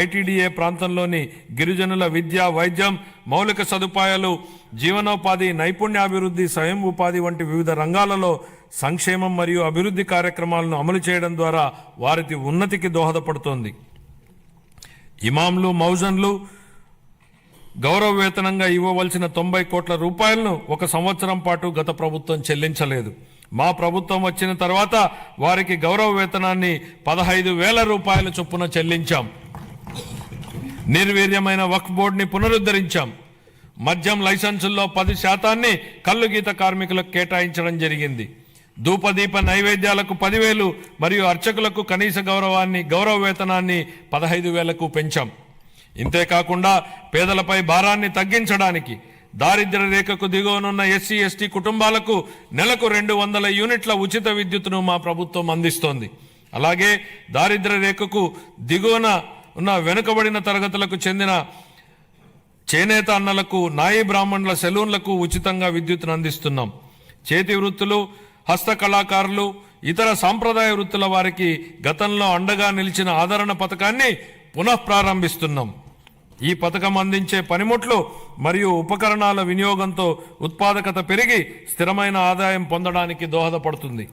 ITDA ప్రాంతంలోని గిరిజనుల విద్య, వైద్యం, మౌలిక సదుపాయాలు, జీవనోపాధి, నైపుణ్యాభివృద్ధి, స్వయం ఉపాధి వంటి వివిధ రంగాలలో సంక్షేమం మరియు అభివృద్ధి కార్యక్రమాలను అమలు చేయడం ద్వారా వారి ఉన్నతికి దోహదపడుతోంది. ఇమాంలు, మౌజన్లు గౌరవ వేతనంగా ఇవ్వవలసిన 90 కోట్ల రూపాయలను 1 సంవత్సరం పాటు గత ప్రభుత్వం చెల్లించలేదు. మా ప్రభుత్వం వచ్చిన తర్వాత వారికి గౌరవ వేతనాన్ని 15,000 రూపాయల చొప్పున చెల్లించాం. నిర్వీర్యమైన వక్ఫ్ బోర్డుని పునరుద్ధరించాం. మద్యం లైసెన్సుల్లో 10% కల్లు గీత కార్మికులకు కేటాయించడం జరిగింది. ధూపదీప నైవేద్యాలకు 10,000 మరియు అర్చకులకు కనీస గౌరవ వేతనాన్ని 15,000కు పెంచాం. ఇంతేకాకుండా పేదలపై భారాన్ని తగ్గించడానికి దారిద్ర్య రేఖకు దిగువనున్న ఎస్సీ, ఎస్టీ కుటుంబాలకు నెలకు 200 యూనిట్ల ఉచిత విద్యుత్తును మా ప్రభుత్వం అందిస్తోంది. అలాగే దారిద్ర్య రేఖకు దిగువన ఉన్న వెనుకబడిన తరగతులకు చెందిన చేనేత అన్నలకు, నాయి బ్రాహ్మణుల సెలూన్లకు ఉచితంగా విద్యుత్తును అందిస్తున్నాం. చేతి వృత్తులు, హస్త కళాకారులు, ఇతర సాంప్రదాయ వృత్తుల వారికి గతంలో అండగా నిలిచిన ఆదరణ పథకాన్ని పునఃప్రారంభిస్తున్నాం. ఈ పథకం అందించే పనిముట్లు మరియు ఉపకరణాల వినియోగంతో ఉత్పాదకత పెరిగి స్థిరమైన ఆదాయం పొందడానికి దోహదపడుతుంది.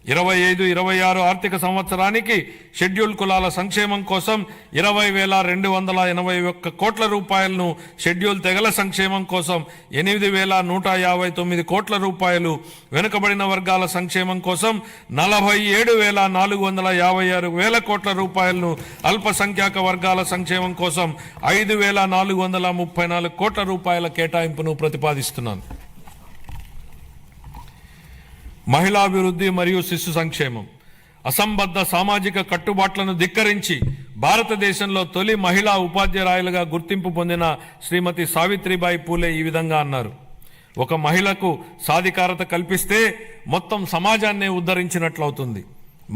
25-26 ఆర్థిక సంవత్సరానికి షెడ్యూల్ కులాల సంక్షేమం కోసం 20,281 కోట్ల రూపాయలను, షెడ్యూల్ తెగల సంక్షేమం కోసం 8,159 కోట్ల రూపాయలు, వెనుకబడిన వర్గాల సంక్షేమం కోసం 47,456 కోట్ల రూపాయలను, అల్పసంఖ్యాక వర్గాల సంక్షేమం కోసం 5,434 కోట్ల రూపాయల కేటాయింపును ప్రతిపాదిస్తున్నాను. మహిళాభివృద్ధి మరియు శిశు సంక్షేమం. అసంబద్ధ సామాజిక కట్టుబాట్లను ధిక్కరించి భారతదేశంలో తొలి మహిళా ఉపాధ్యాయులుగా గుర్తింపు పొందిన శ్రీమతి సావిత్రిబాయి పూలే ఈ విధంగా అన్నారు: ఒక మహిళకు సాధికారత కల్పిస్తే మొత్తం సమాజాన్నే ఉద్ధరించినట్లవుతుంది.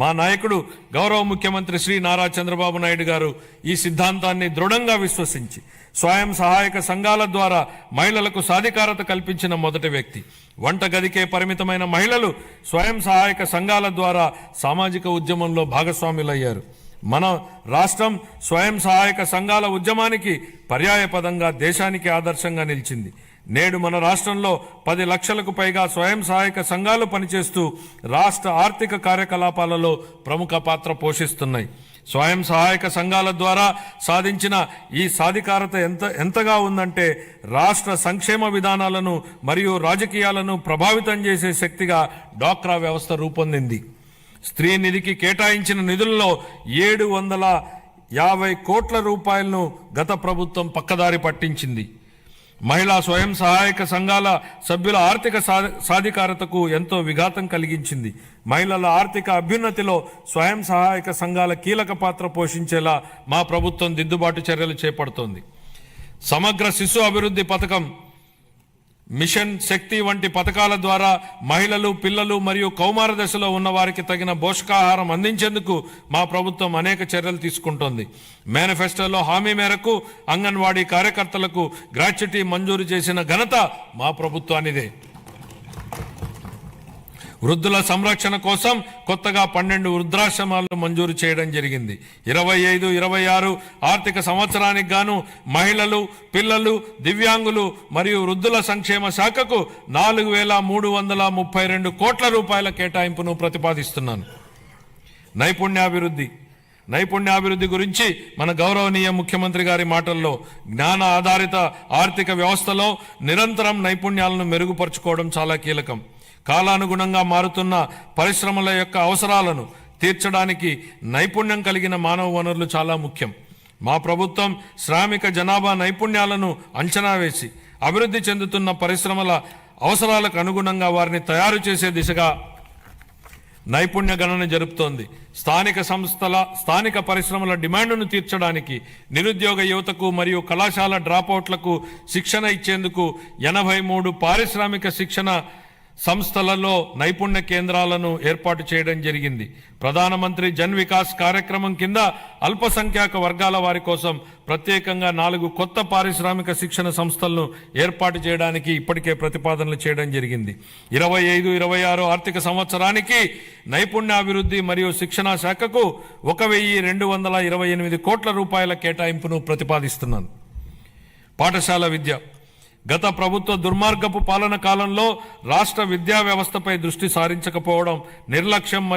మా నాయకుడు గౌరవ ముఖ్యమంత్రి శ్రీ నారా చంద్రబాబు నాయుడు గారు ఈ సిద్ధాంతాన్ని దృఢంగా విశ్వసించి స్వయం సహాయక సంఘాల ద్వారా మహిళలకు సాధికారత కల్పించిన మొదటి వ్యక్తి. వంటగదికే పరిమితమైన మహిళలు స్వయం సహాయక సంఘాల ద్వారా సామాజిక ఉద్యమంలో భాగస్వాములయ్యారు. మన రాష్ట్రం స్వయం సహాయక సంఘాల ఉద్యమానికి పర్యాయపదంగా దేశానికి ఆదర్శంగా నిలిచింది. నేడు మన రాష్ట్రంలో 10 లక్షలకు పైగా స్వయం సహాయక సంఘాలు పనిచేస్తూ రాష్ట్ర ఆర్థిక కార్యకలాపాలలో ప్రముఖ పాత్ర పోషిస్తున్నాయి. స్వయం సహాయక సంఘాల ద్వారా సాధించిన ఈ సాధికారత ఎంతగా ఉందంటే రాష్ట్ర సంక్షేమ విధానాలను మరియు రాజకీయాలను ప్రభావితం చేసే శక్తిగా డ్వాక్రా వ్యవస్థ రూపొందింది. స్త్రీ నిధికి కేటాయించిన నిధుల్లో 750 కోట్ల రూపాయలను గత ప్రభుత్వం పక్కదారి పట్టించింది. మహిళా స్వయం సహాయక సంఘాల సభ్యుల ఆర్థిక సాధికారతకు ఎంతో విఘాతం కలిగించింది. మహిళల ఆర్థిక అభ్యున్నతిలో స్వయం సహాయక సంఘాల కీలక పాత్ర పోషించేలా మా ప్రభుత్వం దిద్దుబాటు చర్యలు చేపడుతోంది. సమగ్ర శిశు అభివృద్ధి పథకం, మిషన్ శక్తి వంటి పథకాల ద్వారా మహిళలు, పిల్లలు మరియు కౌమార దశలో ఉన్న వారికి తగిన పోషకాహారం అందించేందుకు మా ప్రభుత్వం అనేక చర్యలు తీసుకుంటోంది. మేనిఫెస్టోలో హామీ మేరకు అంగన్వాడీ కార్యకర్తలకు గ్రాట్యుటీ మంజూరు చేసిన ఘనత మా ప్రభుత్వానిదే. వృద్ధుల సంరక్షణ కోసం కొత్తగా 12 వృద్ధాశ్రమాలను మంజూరు చేయడం జరిగింది. 25-26 ఆర్థిక సంవత్సరానికి గాను మహిళలు, పిల్లలు, దివ్యాంగులు మరియు వృద్ధుల సంక్షేమ శాఖకు 4,332 కోట్ల రూపాయల కేటాయింపును ప్రతిపాదిస్తున్నాను. నైపుణ్యాభివృద్ధి గురించి మన గౌరవనీయ ముఖ్యమంత్రి గారి మాటల్లో, జ్ఞాన ఆధారిత ఆర్థిక వ్యవస్థలో నిరంతరం నైపుణ్యాలను మెరుగుపరుచుకోవడం చాలా కీలకం. కాలానుగుణంగా మారుతున్న పరిశ్రమల యొక్క అవసరాలను తీర్చడానికి నైపుణ్యం కలిగిన మానవ వనరులు చాలా ముఖ్యం. మా ప్రభుత్వం శ్రామిక జనాభా నైపుణ్యాలను అంచనా వేసి అభివృద్ధి చెందుతున్న పరిశ్రమల అవసరాలకు అనుగుణంగా వారిని తయారు చేసే దిశగా నైపుణ్య గణన జరుపుతోంది. స్థానిక పరిశ్రమల డిమాండ్ను తీర్చడానికి నిరుద్యోగ యువతకు మరియు కళాశాల డ్రాపౌట్లకు శిక్షణ ఇచ్చేందుకు 83 పారిశ్రామిక శిక్షణ సంస్థలలో నైపుణ్య కేంద్రాలను ఏర్పాటు చేయడం జరిగింది. ప్రధానమంత్రి జన్ వికాస్ కార్యక్రమం కింద అల్పసంఖ్యాక వర్గాల వారి కోసం ప్రత్యేకంగా 4 కొత్త పారిశ్రామిక శిక్షణ సంస్థలను ఏర్పాటు చేయడానికి ఇప్పటికే ప్రతిపాదనలు చేయడం జరిగింది. 25-26 ఆర్థిక సంవత్సరానికి నైపుణ్యాభివృద్ధి మరియు శిక్షణా శాఖకు 1,228 కోట్ల రూపాయల కేటాయింపును ప్రతిపాదిస్తున్నాను. పాఠశాల విద్య. గత ప్రభుత్వ దుర్మార్గపు పాలన కాలంలో రాష్ట్ర విద్యా వ్యవస్థపై దృష్టి సారించకపోవడం, నిర్లక్ష్యం